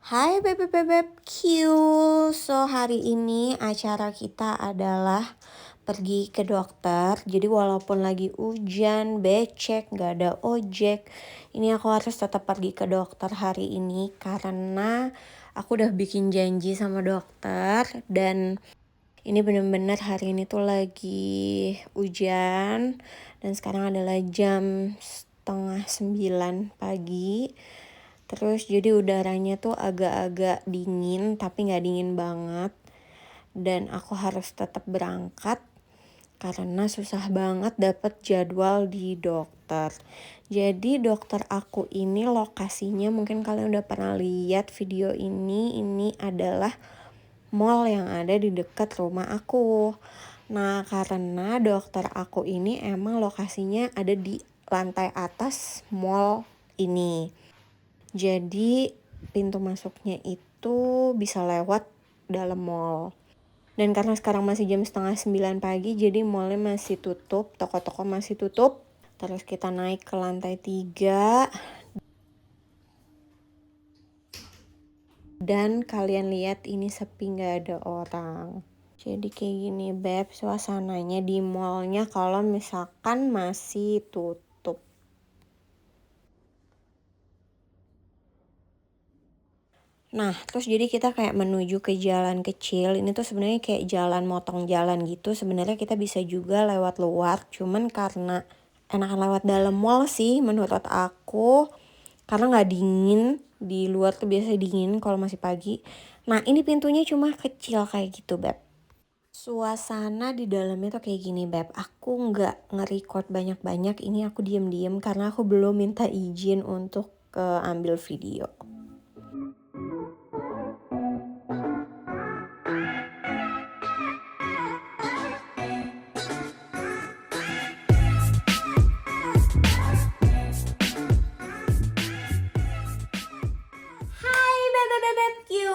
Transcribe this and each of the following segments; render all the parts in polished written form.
Hai bebek-bebek Q. So hari ini acara kita adalah pergi ke dokter. Jadi walaupun lagi hujan, becek, gak ada ojek, ini aku harus tetap pergi ke dokter hari ini karena aku udah bikin janji sama dokter. Dan ini bener-bener hari ini tuh lagi hujan. Dan sekarang adalah jam 8:30 pagi. Terus jadi udaranya tuh agak-agak dingin tapi gak dingin banget. Dan aku harus tetap berangkat karena susah banget dapet jadwal di dokter. Jadi dokter aku ini lokasinya mungkin kalian udah pernah lihat video ini. Ini adalah mall yang ada di dekat rumah aku. Nah karena dokter aku ini emang lokasinya ada di lantai atas mall ini. Jadi pintu masuknya itu bisa lewat dalam mall. Dan karena sekarang masih jam 8:30 pagi, jadi mallnya masih tutup, toko-toko masih tutup. Terus kita naik ke lantai 3. Dan kalian lihat ini sepi, gak ada orang. Jadi kayak gini beb, suasananya di mallnya kalau misalkan masih tutup. Nah, terus jadi kita kayak menuju ke jalan kecil. Ini tuh sebenarnya kayak jalan motong jalan gitu. Sebenarnya kita bisa juga lewat luar, cuman karena enakan lewat dalam mall sih menurut aku. Karena nggak dingin, di luar tuh biasa dingin kalau masih pagi. Nah, ini pintunya cuma kecil kayak gitu, Beb. Suasana di dalamnya tuh kayak gini, Beb. Aku nggak nge-record banyak-banyak. Ini aku diem-diem karena aku belum minta izin untuk ambil video.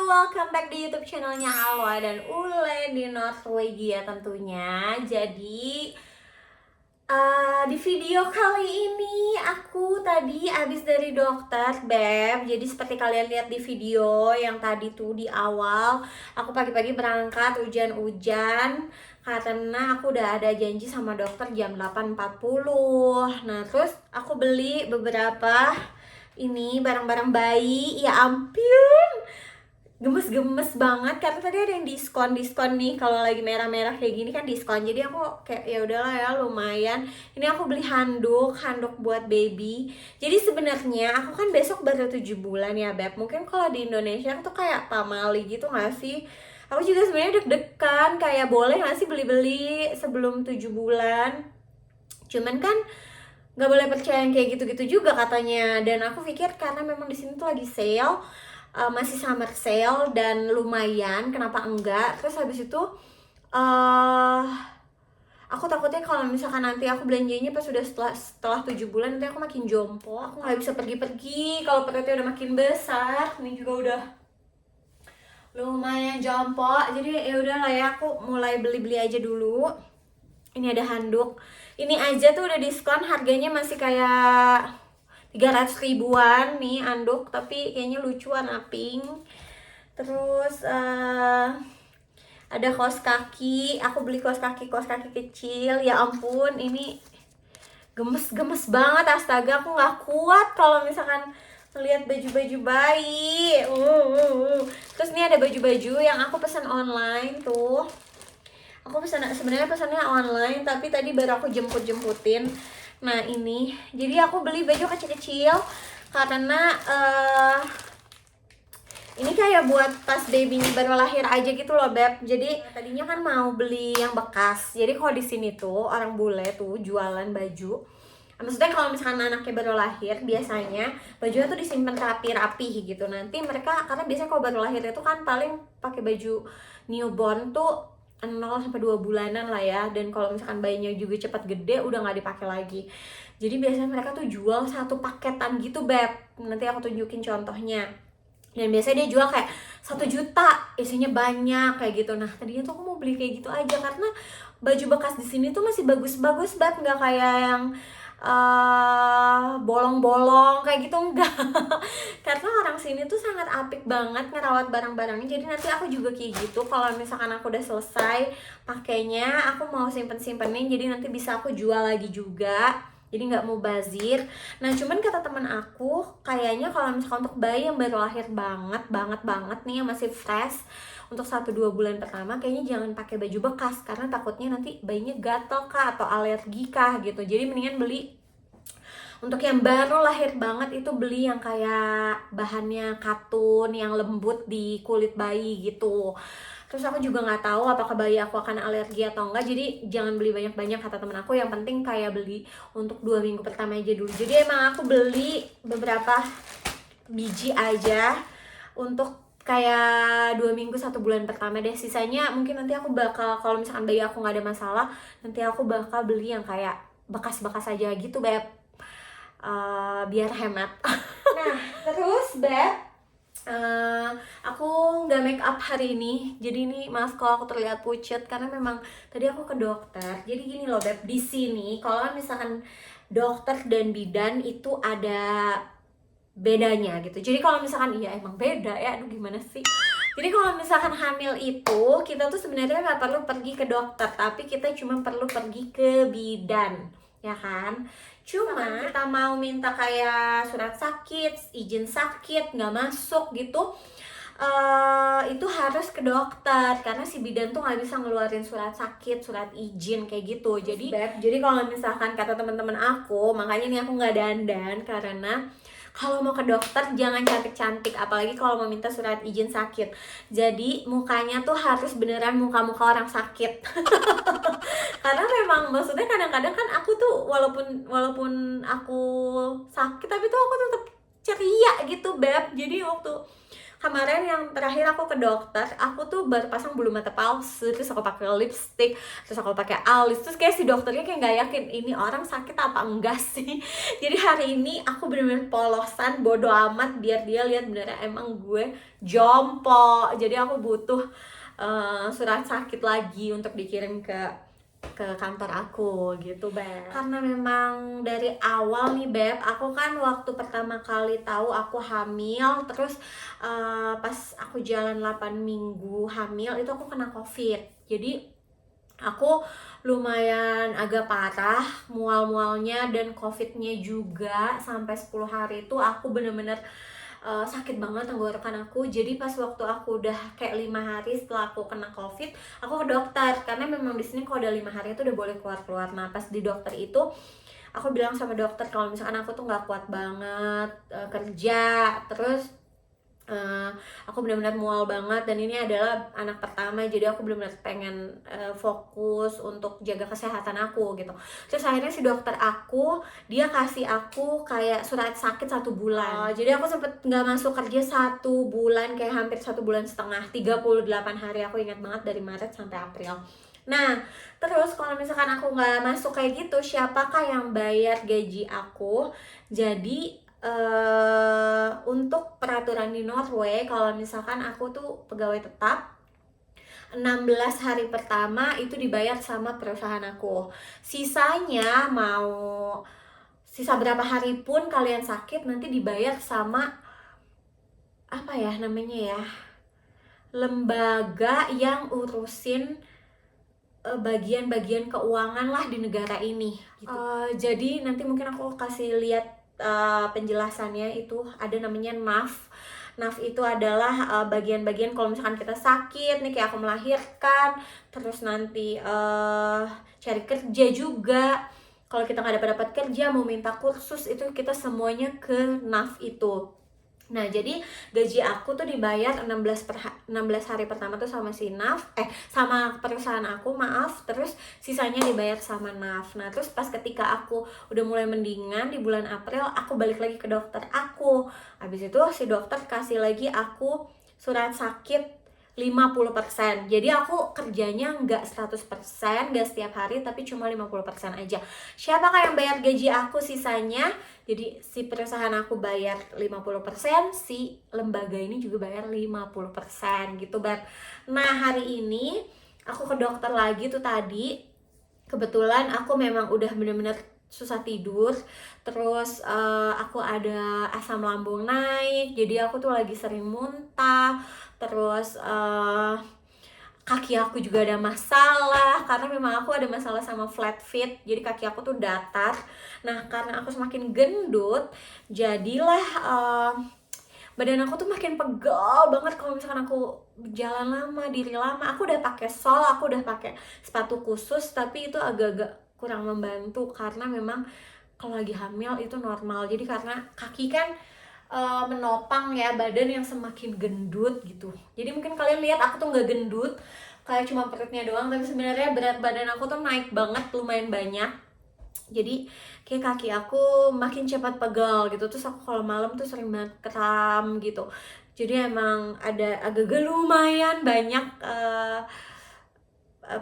Welcome back di YouTube channelnya Alwa dan Ule di Norwegia tentunya. Jadi di video kali ini aku tadi habis dari dokter, Beb. Jadi seperti kalian lihat di video yang tadi tuh di awal, aku pagi-pagi berangkat hujan-hujan karena aku udah ada janji sama dokter jam 8.40. Nah, terus aku beli beberapa ini barang-barang bayi. Ya ampun, gemes-gemes banget karena tadi ada yang diskon nih, kalau lagi merah-merah kayak gini kan diskon. Jadi aku kayak ya udahlah ya, lumayan. Ini aku beli handuk buat baby. Jadi sebenarnya aku kan besok baru 7 bulan ya, Beb. Mungkin kalau di Indonesia tuh kayak pamali gitu gak sih? Aku juga sebenarnya deg-degan kayak boleh gak sih beli-beli sebelum 7 bulan. Cuman kan nggak boleh percaya yang kayak gitu-gitu juga katanya. Dan aku pikir karena memang di sini tuh lagi sale, masih summer sale dan lumayan, kenapa enggak. Terus habis itu aku takutnya kalau misalkan nanti aku belanjanya pas sudah setelah 7 bulan nanti aku makin jompo, aku nggak bisa pergi-pergi kalau perutnya udah makin besar. Ini juga udah lumayan jompo, jadi ya udah lah ya, aku mulai beli-beli aja dulu. Ini ada handuk, ini aja tuh udah diskon, harganya masih kayak 300 ribuan nih handuk, tapi kayaknya lucu warna pink. Terus ada kaos kaki, aku beli kaos kaki kecil. Ya ampun, ini gemes banget, astaga, aku nggak kuat kalau misalkan lihat baju-baju bayi. Terus ini ada baju-baju yang aku pesan online tuh. Aku sebenarnya pesannya online, tapi tadi baru aku jemputin. Nah ini, jadi aku beli baju kecil-kecil karena ini kayak buat pas babynya baru lahir aja gitu loh, Beb. Jadi tadinya kan mau beli yang bekas. Jadi kalau di sini tuh orang bule tuh jualan baju. Maksudnya kalau misalkan anaknya baru lahir, biasanya bajunya tuh disimpan rapi gitu. Nanti mereka, karena biasanya kalau baru lahir itu kan paling pakai baju newborn tuh 0-2 bulanan lah ya. Dan kalau misalkan bayinya juga cepat gede, udah nggak dipakai lagi. Jadi biasanya mereka tuh jual satu paketan gitu, Beb. Nanti aku tunjukin contohnya. Dan biasanya dia jual kayak 1 juta, isinya banyak kayak gitu. Nah tadinya tuh aku mau beli kayak gitu aja karena baju bekas di sini tuh masih bagus-bagus, Beb. Nggak kayak yang bolong-bolong kayak gitu, enggak. Karena orang sini tuh sangat apik banget ngerawat barang-barangnya. Jadi nanti aku juga kayak gitu, kalau misalkan aku udah selesai pakainya, aku mau simpen-simpenin, jadi nanti bisa aku jual lagi juga, jadi nggak mau bazir. Nah cuman kata teman aku, kayaknya kalau misalkan untuk bayi yang baru lahir banget banget banget nih, yang masih fresh, untuk 1-2 bulan pertama kayaknya jangan pakai baju bekas, karena takutnya nanti bayinya gatel kah atau alergi kah gitu. Jadi mendingan beli untuk yang baru lahir banget itu, beli yang kayak bahannya katun yang lembut di kulit bayi gitu. Terus aku juga nggak tahu apakah bayi aku akan alergi atau enggak, jadi jangan beli banyak-banyak kata temen aku. Yang penting kayak beli untuk 2 minggu pertama aja dulu. Jadi emang aku beli beberapa biji aja untuk kayak 2 minggu 1 bulan pertama deh. Sisanya mungkin nanti aku bakal, kalau misalkan bayi aku nggak ada masalah, nanti aku bakal beli yang kayak bekas-bekas aja gitu Beb. Biar hemat. Nah terus Beb, aku nggak make up hari ini, jadi ini maaf kalau aku terlihat pucet karena memang tadi aku ke dokter. Jadi gini loh Beb, di sini kalau misalkan dokter dan bidan itu ada bedanya gitu. Jadi kalau misalkan, iya emang beda ya, aduh gimana sih. Jadi kalau misalkan hamil itu, kita tuh sebenarnya nggak perlu pergi ke dokter, tapi kita cuma perlu pergi ke bidan, ya kan? Cuma kita mau minta kayak surat sakit, izin sakit, nggak masuk gitu, itu harus ke dokter, karena si bidan tuh nggak bisa ngeluarin surat sakit, surat izin kayak gitu. Jadi Beb, jadi kalau misalkan kata teman-teman aku, makanya nih aku nggak dandan, karena kalau mau ke dokter jangan cantik-cantik, apalagi kalau mau minta surat izin sakit. Jadi mukanya tuh harus beneran muka-muka orang sakit. Karena memang maksudnya kadang-kadang kan aku tuh walaupun aku sakit, tapi tuh aku tetap ceria gitu Beb. Jadi waktu kemarin yang terakhir aku ke dokter, aku tuh baru pasang bulu mata palsu, terus aku pakai lipstick, terus aku pakai alis, terus kayak si dokternya kayak nggak yakin ini orang sakit apa enggak sih. Jadi hari ini aku bener-bener polosan, bodo amat, biar dia lihat beneran emang gue jompo. Jadi aku butuh surat sakit lagi untuk dikirim ke kantor aku gitu Beb. Karena memang dari awal nih Beb, aku kan waktu pertama kali tahu aku hamil, terus pas aku jalan 8 minggu hamil itu aku kena COVID. Jadi aku lumayan agak parah mual-mualnya, dan COVID-nya juga sampai 10 hari itu aku bener-bener sakit banget tenggorokan aku. Jadi pas waktu aku udah kayak 5 hari setelah aku kena COVID, aku ke dokter, karena memang di sini kalau udah 5 hari itu udah boleh keluar-keluar. Nah pas di dokter itu aku bilang sama dokter kalau misalkan aku tuh nggak kuat banget kerja, terus aku benar-benar mual banget, dan ini adalah anak pertama, jadi aku benar-benar pengen fokus untuk jaga kesehatan aku gitu. Terus akhirnya si dokter aku, dia kasih aku kayak surat sakit 1 bulan. Jadi aku sempet nggak masuk kerja 1 bulan, kayak hampir 1,5 bulan, 38 hari, aku ingat banget, dari Maret sampai April. Nah terus kalau misalkan aku nggak masuk kayak gitu, siapakah yang bayar gaji aku? Jadi untuk peraturan di Norway, kalau misalkan aku tuh pegawai tetap, 16 hari pertama itu dibayar sama perusahaan aku. Sisanya mau sisa berapa hari pun kalian sakit, nanti dibayar sama apa ya namanya ya, lembaga yang urusin bagian-bagian keuangan lah di negara ini gitu. Jadi nanti mungkin aku kasih lihat penjelasannya. Itu ada namanya NAF. NAF itu adalah bagian-bagian kalau misalkan kita sakit nih, kayak aku melahirkan, terus nanti cari kerja juga, kalau kita nggak dapat kerja, mau minta kursus, itu kita semuanya ke NAF itu. Nah jadi gaji aku tuh dibayar 16 hari pertama tuh sama si NAF, sama perusahaan aku, maaf. Terus sisanya dibayar sama NAF. Nah terus pas ketika aku udah mulai mendingan di bulan April, aku balik lagi ke dokter aku. Habis itu si dokter kasih lagi aku surat sakit 50%. Jadi aku kerjanya nggak 100%, nggak setiap hari, tapi cuma 50% aja. Siapakah yang bayar gaji aku sisanya? Jadi si perusahaan aku bayar 50%, si lembaga ini juga bayar 50% gitu Beb. Nah hari ini aku ke dokter lagi tuh tadi. Kebetulan aku memang udah bener-bener susah tidur, terus aku ada asam lambung naik, jadi aku tuh lagi sering muntah, terus kaki aku juga ada masalah karena memang aku ada masalah sama flat feet, jadi kaki aku tuh datar. Nah karena aku semakin gendut, jadilah badan aku tuh makin pegal banget kalau misalkan aku jalan lama, diri lama. Aku udah pakai sol, aku udah pakai sepatu khusus, tapi itu agak-agak kurang membantu karena memang kalau lagi hamil itu normal. Jadi karena kaki kan menopang ya badan yang semakin gendut gitu. Jadi mungkin kalian lihat aku tuh nggak gendut, kayak cuma perutnya doang, tapi sebenarnya berat badan aku tuh naik banget, lumayan banyak. Jadi kayak kaki aku makin cepat pegal gitu, terus aku kalau malam tuh sering banget kram gitu. Jadi emang ada agak-agak lumayan banyak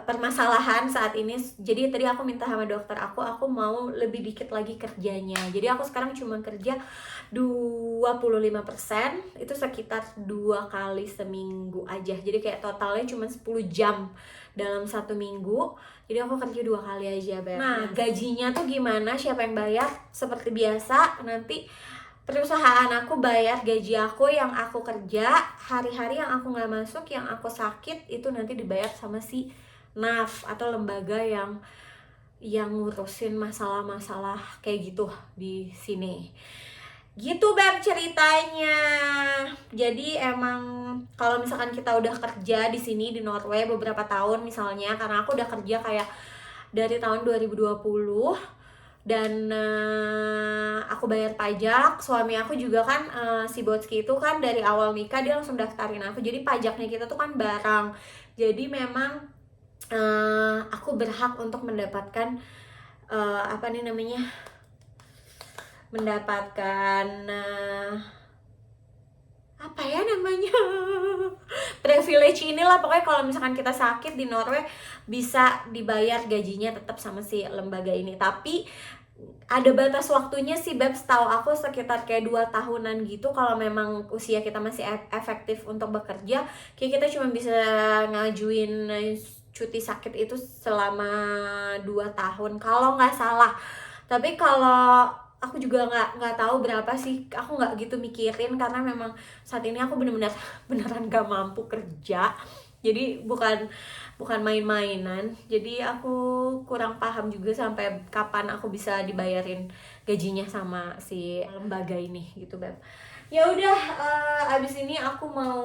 permasalahan saat ini. Jadi tadi aku minta sama dokter aku mau lebih dikit lagi kerjanya. Jadi aku sekarang cuma kerja 25%, itu sekitar 2 kali seminggu aja. Jadi kayak totalnya cuma 10 jam dalam 1 minggu. Jadi aku kerja 2 kali aja, Beb. Nah, gajinya tuh gimana? Siapa yang bayar? Seperti biasa, nanti perusahaan aku bayar gaji aku yang aku kerja, hari-hari yang aku nggak masuk, yang aku sakit, itu nanti dibayar sama si NAF atau lembaga yang ngurusin masalah-masalah kayak gitu di sini. Gitu Beb ceritanya. Jadi emang kalau misalkan kita udah kerja di sini di Norway beberapa tahun misalnya, karena aku udah kerja kayak dari tahun 2020 dan aku bayar pajak. Suami aku juga kan si Botski itu kan dari awal nikah dia langsung daftarin aku, jadi pajaknya kita tuh kan bareng. Jadi memang aku berhak untuk mendapatkan mendapatkan apa ya namanya privilege inilah. Pokoknya kalau misalkan kita sakit di Norway bisa dibayar gajinya tetap sama si lembaga ini, tapi ada batas waktunya sih Beb, setahu aku sekitar kayak 2 tahunan gitu. Kalau memang usia kita masih efektif untuk bekerja, kayak kita cuma bisa ngajuin cuti sakit itu selama 2 tahun kalau nggak salah. Tapi kalau aku juga nggak tahu berapa sih, aku nggak gitu mikirin karena memang saat ini aku bener-bener beneran gak mampu kerja. Jadi bukan main-mainan. Jadi aku kurang paham juga sampai kapan aku bisa dibayarin gajinya sama si lembaga ini gitu Beb. Ya udah, abis ini aku mau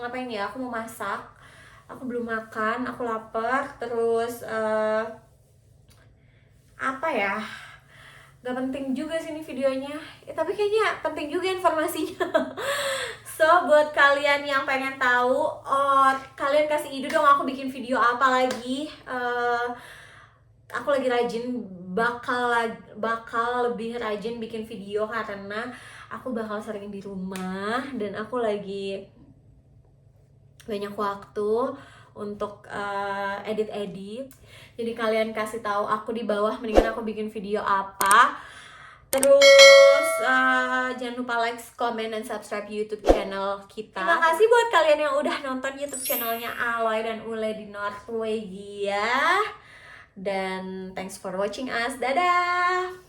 ngapain ya? Aku mau masak. Aku belum makan, aku lapar. Terus apa ya? Gak penting juga sih ini videonya, tapi kayaknya penting juga informasinya. So buat kalian yang pengen tahu, kalian kasih ide dong aku bikin video apa lagi. Aku lagi rajin, bakal lebih rajin bikin video karena aku bakal sering di rumah dan aku lagi banyak waktu untuk edit. Jadi kalian kasih tahu aku di bawah mendingan aku bikin video apa. Terus jangan lupa like, comment, dan subscribe YouTube channel kita. Terima kasih buat kalian yang udah nonton YouTube channelnya Aloy dan Ule di Norwegia. Dan thanks for watching us. Dadah!